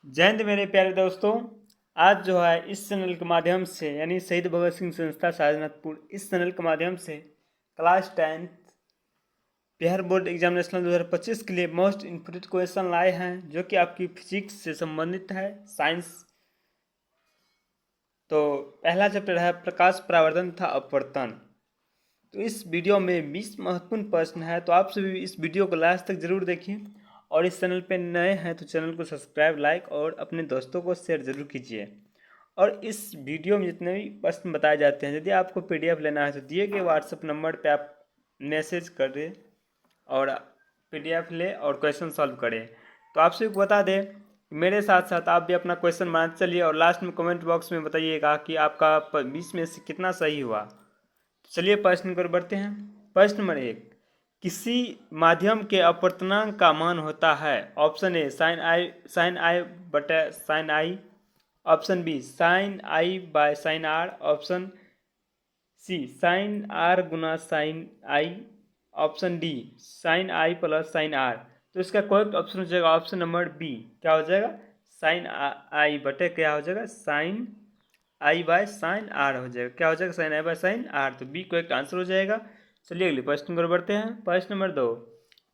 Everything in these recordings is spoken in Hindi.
जय हिंद मेरे प्यारे दोस्तों। आज जो है इस चैनल के माध्यम से यानी शहीद भगत सिंह संस्था शाहजनाथपुर इस चैनल के माध्यम से क्लास 10 बिहार बोर्ड एग्जामिनेशन 2025 के लिए मोस्ट इम्पोर्टेंट क्वेश्चन लाए हैं, जो कि आपकी फिजिक्स से संबंधित है, साइंस। तो पहला चैप्टर है प्रकाश परावर्तन तथा अपवर्तन। तो इस वीडियो में 20 महत्वपूर्ण प्रश्न है, तो आप सभी इस वीडियो को लास्ट तक जरूर देखिए। और इस चैनल पे नए हैं तो चैनल को सब्सक्राइब, लाइक और अपने दोस्तों को शेयर जरूर कीजिए। और इस वीडियो में जितने भी प्रश्न बताए जाते हैं, यदि आपको पीडीएफ लेना है तो दिए गए व्हाट्सएप नंबर पे आप मैसेज करें और पीडीएफ ले और क्वेश्चन सॉल्व करें। तो आप सभी को बता दें, मेरे साथ साथ आप भी अपना क्वेश्चन बनाते चलिए और लास्ट में कमेंट बॉक्स में बताइएगा कि आपका 20 में से कितना सही हुआ। चलिए प्रश्न की ओर बढ़ते हैं। प्रश्न नंबर 1, किसी माध्यम के अपवर्तनांक का मान होता है। ऑप्शन ए साइन आई बटा sine I, option B sine I by sine R, option C sine R गुना sine I, option D sine I plus sine R. तो इसका करेक्ट ऑप्शन हो जाएगा ऑप्शन नंबर बी। क्या हो जाएगा? साइन आई बटे क्या हो जाएगा? Sine I by sine R हो जाएगा। क्या हो जाएगा? Sine I by sine R. तो बी करेक्ट आंसर हो जाएगा। चलिए अगले प्रश्न की ओर बढ़ते हैं। प्रश्न नंबर 2,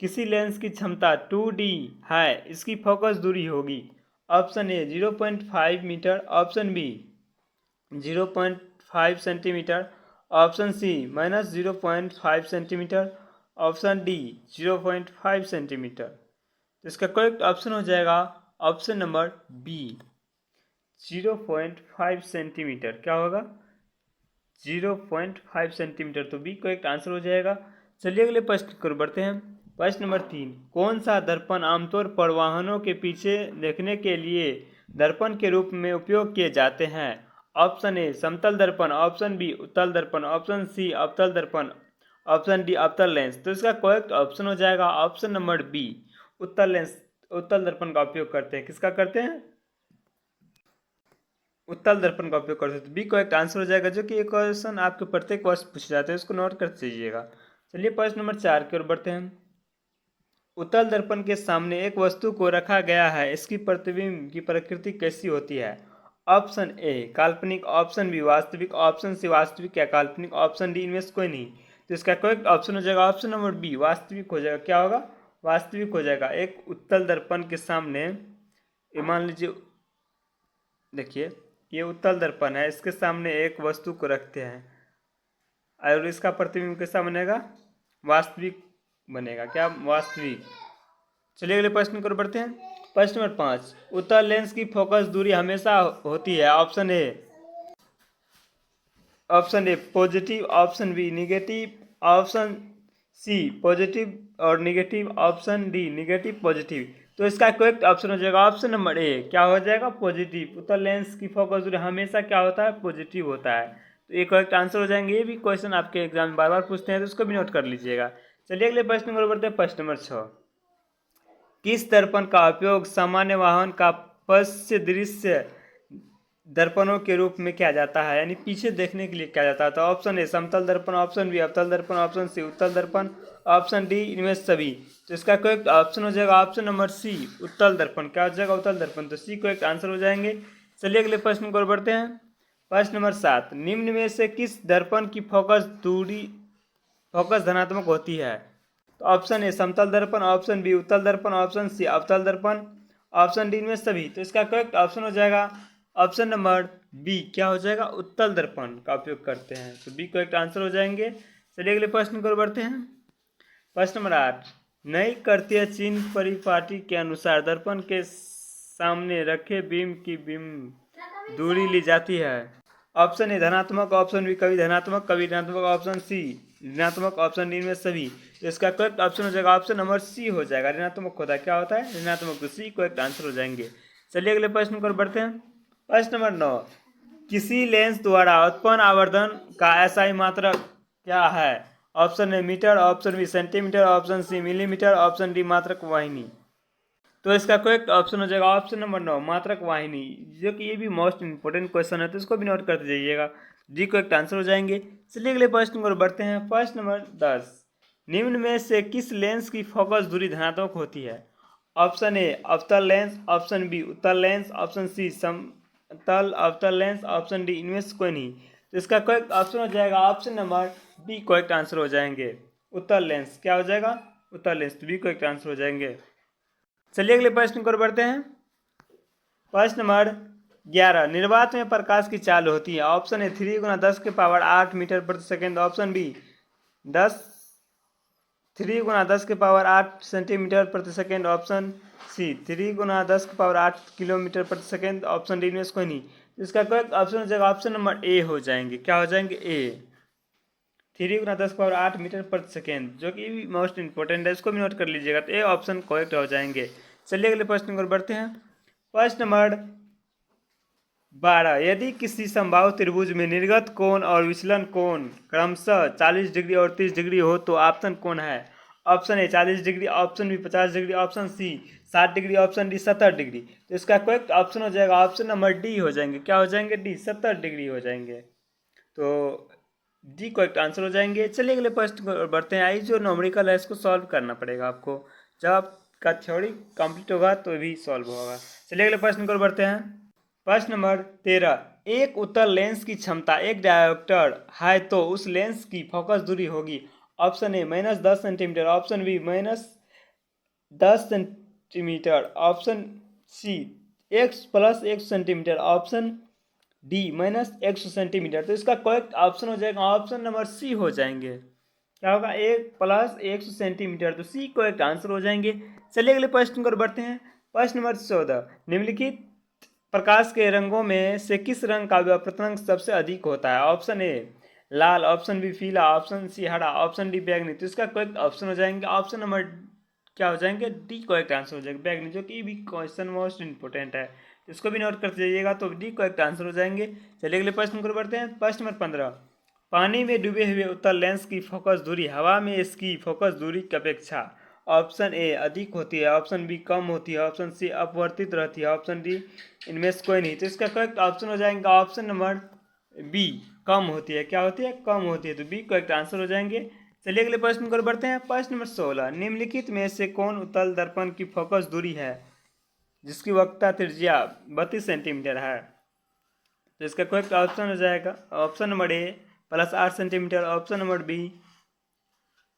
किसी लेंस की क्षमता 2D है, इसकी फोकस दूरी होगी। Option A 0.5 metre, option B 0.5 centimetre, option C -0.5 centimetre, option D 0.5 centimetre. तो इसका करेक्ट ऑप्शन हो जाएगा ऑप्शन नंबर बी 0.5 सेंटीमीटर। क्या होगा? 0.5 सेंटीमीटर। तो बी करेक्ट आंसर हो जाएगा। चलिए अगले प्रश्न की ओर बढ़ते हैं। प्रश्न नंबर 3, कौन सा दर्पण आमतौर पर वाहनों के पीछे देखने के लिए दर्पण के रूप में उपयोग किए जाते हैं। ऑप्शन ए समतल दर्पण, ऑप्शन बी उत्तल दर्पण, ऑप्शन सी अवतल दर्पण, ऑप्शन डी अवतल लेंस। तो इसका करेक्ट ऑप्शन हो जाएगा ऑप्शन नंबर बी उत्तल लेंस। उत्तल दर्पण का उपयोग करते हैं। किसका करते हैं? उत्तल दर्पण का उपयोग करते हैं। तो बी करेक्ट आंसर हो जाएगा, जो कि एक क्वेश्चन आपके प्रत्येक वर्ष पूछे जाते हैं, उसको नोट कर जाइएगा। चलिए प्रश्न नंबर 4 की ओर बढ़ते हैं। उत्तल दर्पण के सामने एक वस्तु को रखा गया है, इसकी प्रतिबिंब की प्रकृति कैसी होती है। ऑप्शन ए काल्पनिक, ऑप्शन बी वास्तविक, ऑप्शन सी वास्तविक या काल्पनिक, ऑप्शन डी इनमें से कोई नहीं। तो इसका करेक्ट ऑप्शन हो जाएगा ऑप्शन नंबर बी वास्तविक हो जाएगा। क्या होगा? वास्तविक हो जाएगा। एक उत्तल दर्पण के सामने, ये मान लीजिए, देखिए ये उत्तल दर्पण है, इसके सामने एक वस्तु को रखते हैं और इसका प्रतिबिंब कैसा बनेगा? वास्तविक बनेगा। क्या? वास्तविक। चलिए अगले प्रश्न की ओर बढ़ते हैं। प्रश्न नंबर 5, उत्तल लेंस की फोकस दूरी हमेशा होती है। Option A positive, option B negative, option C positive और negative, option D negative positive. तो इसका करेक्ट ऑप्शन हो जाएगा ऑप्शन नंबर ए। क्या हो जाएगा? पॉजिटिव। उत्तल लेंस की फोकस दूरी हमेशा क्या होता है? पॉजिटिव होता है। तो ये करेक्ट आंसर हो जाएंगे। ये भी क्वेश्चन आपके एग्जाम में बार बार पूछते हैं, तो उसको भी नोट कर लीजिएगा। चलिए अगले प्रश्न की ओर बढ़ते हैं। प्रश्न नंबर 6, किस दर्पण का उपयोग सामान्य वाहन का पश्च दृश्य दर्पणों के रूप में किया जाता है, यानी पीछे देखने के लिए किया जाता है। तो ऑप्शन ए समतल दर्पण, ऑप्शन बी अवतल दर्पण, ऑप्शन सी उत्तल दर्पण, ऑप्शन डी इनमें से सभी। तो इसका करेक्ट ऑप्शन हो जाएगा ऑप्शन नंबर सी उत्तल दर्पण। क्या हो जाएगा? उत्तल दर्पण। तो सी करेक्ट आंसर हो जाएंगे। चलिए अगले प्रश्न को बढ़ते हैं। प्रश्न नंबर 7, निम्न में से किस दर्पण की फोकस धनात्मक होती है। तो ऑप्शन ए समतल दर्पण, ऑप्शन बी उत्तल दर्पण, ऑप्शन सी अवतल दर्पण, ऑप्शन डी में सभी। तो इसका करेक्ट ऑप्शन हो जाएगा ऑप्शन नंबर बी। क्या हो जाएगा? उत्तल दर्पण का उपयोग करते हैं। तो बी करेक्ट आंसर हो जाएंगे। चलिए अगले प्रश्न को बढ़ते हैं। प्रश्न नंबर 8, नई करतीय चिन्ह परिपाटी के अनुसार दर्पण के सामने रखे बीम की बीम दूरी ली जाती है। ऑप्शन ए धनात्मक, ऑप्शन बी कभी धनात्मक कभी ऋणात्मक, ऑप्शन सी ऋणात्मक, ऑप्शन डी में सभी। तो इसका करेक्ट ऑप्शन हो जाएगा ऑप्शन नंबर सी हो जाएगा। ऋणात्मक होता है। क्या होता है? ऋणात्मक। तो सी करेक्ट आंसर हो जाएंगे। चलिए अगले प्रश्न पर बढ़ते हैं। प्रश्न नंबर 9, किसी लेंस द्वारा उत्पन्न आवर्धन का एसआई मात्रक क्या है। Option A metre, option B centimetre, option C millimetre, option D मात्रक वाहिनी। तो इसका करेक्ट ऑप्शन हो जाएगा ऑप्शन नंबर 9 मात्रक वाहिनी, जो कि ये भी मोस्ट इंपोर्टेंट क्वेश्चन है, तो इसको भी नोट करते जाइएगा। डी करेक्ट आंसर हो जाएंगे। चलिए अगले प्रश्न को बढ़ते हैं। प्रश्न नंबर 10, निम्न में से किस लेंस की फोकस दूरी धनात्मक होती है। ऑप्शन ए अवतल लेंस, ऑप्शन बी उत्तल लेंस, ऑप्शन सी समतल अवतल लेंस, ऑप्शन डी इनमें से कोई नहीं। तो इसका करेक्ट ऑप्शन हो जाएगा option number B correct answer हो जाएंगे। उत्तल लेंस क्या हो जाएगा? उत्तल लेंस, तो बी करेक्ट आंसर हो जाएंगे। चलिए अगले प्रश्न को बढ़ते हैं। प्रश्न नंबर 11, निर्वात में प्रकाश की चाल होती है। ऑप्शन ए 3 × 10⁸ मीटर प्रति सेकेंड, ऑप्शन बी 3 × 10⁸ सेंटीमीटर प्रति सेकेंड, ऑप्शन सी 3 × 10⁸ किलोमीटर प्रति सेकेंड, ऑप्शन डी में से कोई नहीं। इसका करेक्ट ऑप्शन हो जाएगा ऑप्शन नंबर ए हो जाएंगे। क्या हो जाएंगे? ए 3 × 10⁸ मीटर प्रति सेकेंड, जो कि मोस्ट इंपॉर्टेंट है, इसको भी नोट कर लीजिएगा। तो ए ऑप्शन करेक्ट हो जाएंगे। चलिए अगले प्रश्न को बढ़ते हैं। प्रश्न नंबर 12, यदि किसी समबाहु त्रिभुज में निर्गत कोण और विचलन कोण क्रमशः 40 डिग्री और 30 डिग्री हो तो ऑप्शन कौन है? Option A 40 degree, option B 50 degree, option C 60 degree, option D 70 degree. तो इसका करेक्ट ऑप्शन हो जाएगा ऑप्शन नंबर डी हो जाएंगे। क्या हो जाएंगे? डी 70 डिग्री हो जाएंगे। तो डी करेक्ट आंसर हो जाएंगे। चलिए अगले प्रश्न को बढ़ते हैं। आई जो न्यूमेरिकल है इसको सॉल्व करना पड़ेगा आपको, जब आपका थ्योरी कंप्लीट होगा तो भी सॉल्व होगा। चलिए अगले प्रश्न को बढ़ते हैं। प्रश्न नंबर 13, एक उत्तल लेंस की क्षमता एक डायोप्टर है तो उस लेंस की फोकस दूरी होगी। Option A -10 centimetre, option B -10 centimetre, option C x + 1 centimetre, option D -100 centimetre. तो इसका करेक्ट ऑप्शन हो जाएगा ऑप्शन नंबर सी हो जाएंगे। क्या होगा? 1 + 100 सेंटीमीटर, तो सी करेक्ट आंसर हो जाएंगे। चलिए अगले प्रश्न को बढ़ते हैं। प्रश्न नंबर 14, निम्नलिखित प्रकाश के रंगों में से किस रंग का व्यापृतांक सबसे अधिक होता है? ऑप्शन ए लाल, ऑप्शन बी पीला, ऑप्शन सी हरा, ऑप्शन डी बैगनी। तो इसका करेक्ट ऑप्शन हो जाएंगे ऑप्शन नंबर क्या हो जाएंगे? डी करेक्ट आंसर हो जाएगा, बैगनी, जो कि भी क्वेश्चन मोस्ट इंपोर्टेंट है, इसको भी नोट करते जाइएगा। तो डी करेक्ट आंसर हो जाएंगे। चलिए अगले प्रश्न को बढ़ते हैं। प्रश्न नंबर 15, पानी में डूबे हुए उत्तल लेंस की फोकस दूरी हवा में इसकी फोकस दूरी की अपेक्षा ऑप्शन ए अधिक होती है, ऑप्शन बी कम होती है, ऑप्शन सी अपवर्तित रहती है, ऑप्शन डी इनमें से कोई नहीं। तो इसका करेक्ट ऑप्शन हो जाएगा ऑप्शन नंबर बी कम होती है। क्या होती है? कम होती है। तो बी करेक्ट आंसर हो जाएंगे। चलिए अगले प्रश्न को बढ़ते हैं। प्रश्न नंबर 16, निम्नलिखित में से कौन उत्तल दर्पण की फोकस दूरी है जिसकी वक्रता त्रिज्या 32 सेंटीमीटर है? तो इसका करेक्ट ऑप्शन हो जाएगा option number A +8 centimetre, option number B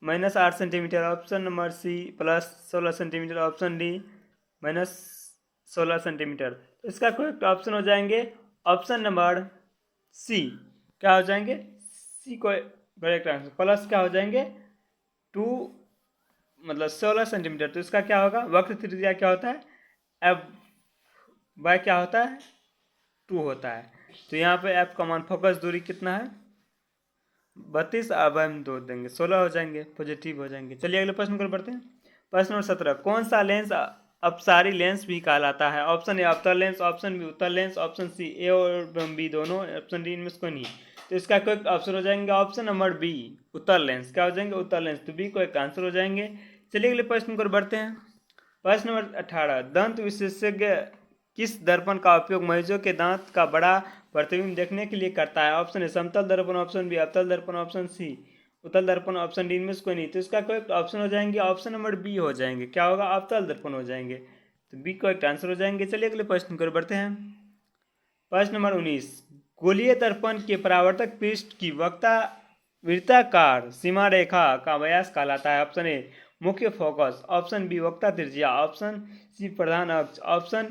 -8 centimetre, option number C +16 centimetre, option D -16 centimetre. तो इसका करेक्ट ऑप्शन हो जाएंगे ऑप्शन नंबर सी। क्या हो जाएंगे? सी को करेक्ट आंसर। प्लस क्या हो जाएंगे? 2 मतलब 16 सेंटीमीटर। तो इसका क्या होगा? वक्र त्रिज्या क्या होता है? एफ बाय क्या होता है? 2 होता है। तो यहाँ पे एफ का मान फोकस दूरी कितना है? 32। अब हम 2 देंगे, 16 हो जाएंगे, पॉजिटिव हो जाएंगे। चलिए अगले प्रश्न को बढ़ते हैं। प्रश्न नंबर 17, कौन सा लेंस अपसारी लेंस भी कहलाता है? ऑप्शन ए अवतल लेंस, ऑप्शन बी उत्तल लेंस, ऑप्शन सी ए और बी दोनों, ऑप्शन डी इनमें से कोई नहीं। तो इसका करेक्ट ऑप्शन हो जाएंगे ऑप्शन नंबर बी उत्तल लेंस। क्या हो जाएंगे? उत्तल लेंस। तो बी को एक आंसर हो जाएंगे। चलिए अगले प्रश्न को बढ़ते हैं। प्रश्न नंबर 18, दंत विशेषज्ञ किस दर्पण का उपयोग मरीजों के दांत का बड़ा प्रतिबिंब देखने के लिए करता है? ऑप्शन ए समतल दर्पण, ऑप्शन बी अवतल दर्पण, ऑप्शन सी उत्तल दर्पण, ऑप्शन डी इनमें से कोई नहीं। तो इसका करेक्ट ऑप्शन हो जाएंगे ऑप्शन नंबर बी हो जाएंगे। क्या होगा? अवतल दर्पण हो जाएंगे। तो बी करेक्ट आंसर हो जाएंगे। चलिए अगले प्रश्न को बढ़ते हैं। प्रश्न नंबर 19, गोलीय दर्पण के परावर्तक पृष्ठ की वृत्ताकार सीमा रेखा का व्यास कहलाता है? ऑप्शन ए मुख्य फोकस, ऑप्शन बी वक्ता त्रिज्या, ऑप्शन सी प्रधान अक्ष, ऑप्शन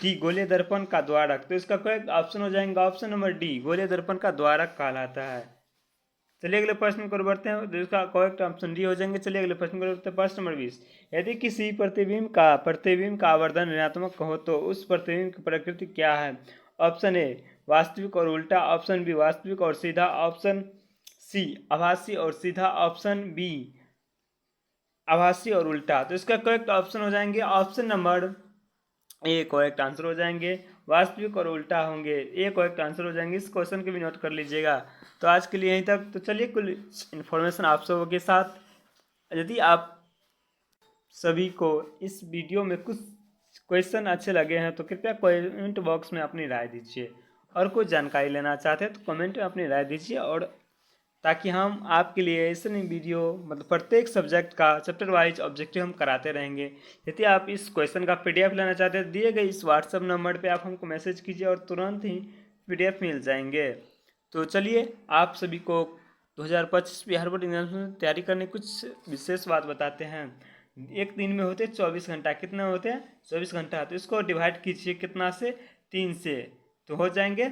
डी गोलीय दर्पण का द्वारक। तो इसका करेक्ट ऑप्शन हो जाएगा ऑप्शन नंबर डी गोलीय दर्पण का द्वारक कहलाता है। चलिए अगले प्रश्न को बढ़ते हैं। तो इसका करेक्ट ऑप्शन डी हो जाएंगे। चलिए अगले प्रश्न को बढ़ते हैं। प्रश्न नंबर 20, यदि किसी प्रतिबिंब का आवर्धन ऋणात्मक हो तो उस प्रतिबिंब की प्रकृति क्या है? ऑप्शन ए वास्तविक और उल्टा, ऑप्शन बी वास्तविक और सीधा, ऑप्शन सी आभासी और सीधा, ऑप्शन बी आभासी और उल्टा। तो इसका करेक्ट ऑप्शन हो जाएंगे option number A correct answer हो जाएंगे। वास्तविक और उल्टा होंगे, ए करेक्ट आंसर हो जाएंगे। इस क्वेश्चन के भी नोट कर लीजिएगा। तो आज के लिए यहीं तक। तो चलिए कुल इन्फॉर्मेशन आप सबों के साथ। यदि आप सभी को इस वीडियो में कुछ क्वेश्चन अच्छे लगे हैं तो कृपया कमेंट बॉक्स में अपनी राय दीजिए, और कोई जानकारी लेना चाहते हैं तो कमेंट में अपनी राय दीजिए, और ताकि हम आपके लिए ऐसे नहीं वीडियो मतलब प्रत्येक सब्जेक्ट का चैप्टर वाइज ऑब्जेक्टिव हम कराते रहेंगे। यदि आप इस क्वेश्चन का पीडीएफ लेना चाहते हैं, दिए गए इस व्हाट्सएप नंबर पे आप हमको मैसेज कीजिए और तुरंत ही पीडीएफ मिल जाएंगे। तो चलिए आप सभी को 2025 बिहार बोर्ड एग्जाम में तैयारी करने कुछ विशेष बात बताते हैं। एक दिन में होते 24 घंटा, कितने होते हैं 24 घंटा, तो इसको डिवाइड कीजिए कितना से 3 से, तो हो जाएंगे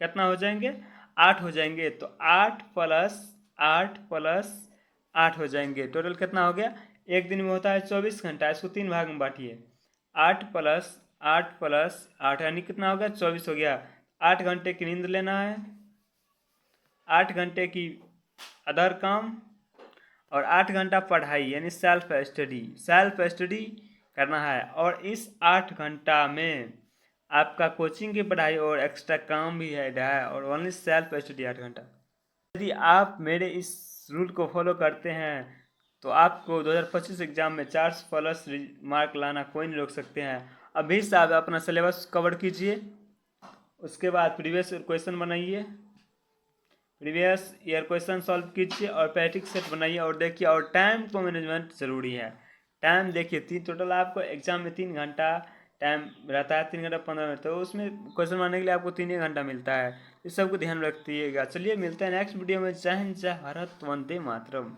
कितना हो जाएंगे 8 हो जाएंगे। तो 8 + 8 + 8 हो जाएंगे, टोटल कितना हो गया। एक दिन में होता है 24 घंटा, इसको 3 भाग में बांटिए। 8 + 8 + 8 यानी कितना हो गया 24 हो गया। 8 घंटे की नींद लेना है, 8 घंटे की अदर काम, और 8 घंटा पढ़ाई यानी सेल्फ स्टडी करना है। और इस 8 घंटा में आपका कोचिंग की पढ़ाई और एक्स्ट्रा काम भी है और ओनली सेल्फ स्टडी 8 घंटा। यदि आप मेरे इस रूल को फॉलो करते हैं तो आपको 2025 एग्जाम में 400+ मार्क लाना कोई नहीं रोक सकते हैं। अभी से आप अपना सिलेबस कवर कीजिए, उसके बाद प्रीवियस क्वेश्चन बनाइए, प्रीवियस ईयर क्वेश्चन सॉल्व कीजिए और प्रैक्टिस सेट बनाइए और देखिए। और टाइम को मैनेजमेंट ज़रूरी है। टाइम देखिए, टोटल आपको एग्जाम में 3 घंटा टाइम रहता है, 3 घंटा 15 मिनट, तो उसमें क्वेश्चन बनाने के लिए आपको 3 ही घंटा मिलता है। इस सबको ध्यान रखिएगा। चलिए मिलते हैं नेक्स्ट वीडियो में। जय हिंद, जय भारत, वंदे मातरम।